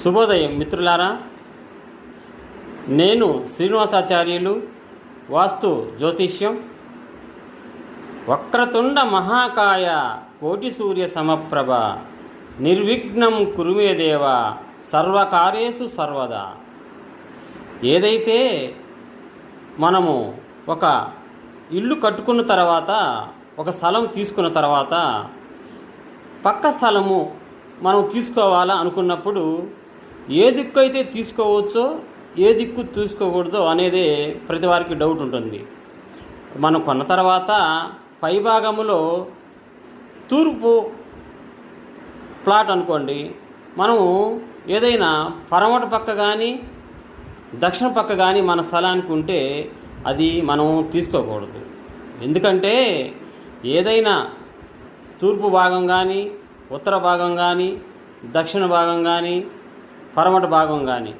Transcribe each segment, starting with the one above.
శుభోదయం మిత్రులారా, నేను శ్రీనివాసాచార్యులు. వాస్తు జ్యోతిష్యం. వక్రతుండ మహాకాయ కోటి సూర్య సమప్రభ నిర్విఘ్నం కురుమే దేవ సర్వకార్యేషు సర్వదా. ఏదైతే మనము ఒక ఇల్లు కట్టుకున్న తర్వాత, ఒక స్థలం తీసుకున్న తర్వాత, పక్క స్థలము మనం తీసుకోవాలా అనుకున్నప్పుడు ఏ దిక్కు అయితే తీసుకోవచ్చో, ఏ దిక్కు తీసుకోకూడదో అనేది ప్రతి వారికి డౌట్ ఉంటుంది. మనం కొన్న తర్వాత పై భాగములో తూర్పు ప్లాట్ అనుకోండి, మనము ఏదైనా పడమటి పక్క కానీ దక్షిణ పక్క కానీ మన స్థలానికి ఉంటే అది మనం తీసుకోకూడదు. ఎందుకంటే ఏదైనా తూర్పు భాగం కానీ, ఉత్తర భాగం కానీ, దక్షిణ భాగం కానీ, పడమటి భాగం కానీ,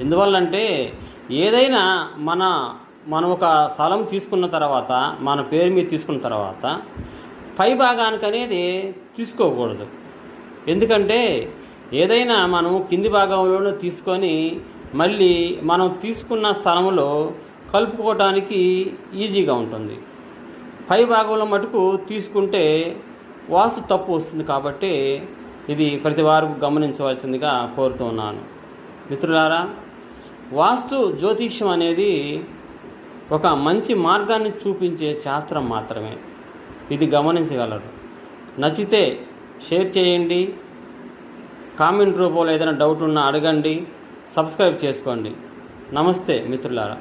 ఎందువల్లంటే ఏదైనా మనం ఒక స్థలం తీసుకున్న తర్వాత, మన పేరు మీద తీసుకున్న తర్వాత పై భాగానికి అనేది తీసుకోకూడదు. ఎందుకంటే ఏదైనా మనం కింది భాగంలోనే తీసుకొని మళ్ళీ మనం తీసుకున్న స్థలంలో కలుపుకోవటానికి ఈజీగా ఉంటుంది. పై భాగంలో మటుకు తీసుకుంటే వాస్తు తప్పు వస్తుంది. కాబట్టి ఇది ప్రతి వారు గమనించవలసిందిగా కోరుతున్నాను. మిత్రులారా, వాస్తు జ్యోతిష్యం అనేది ఒక మంచి మార్గాన్ని చూపించే శాస్త్రం మాత్రమే. ఇది గమనించగలరు. నచ్చితే షేర్ చేయండి, కామెంట్ రూపంలో ఏదైనా డౌట్ ఉన్నా అడగండి, సబ్స్క్రైబ్ చేసుకోండి. నమస్తే మిత్రులారా.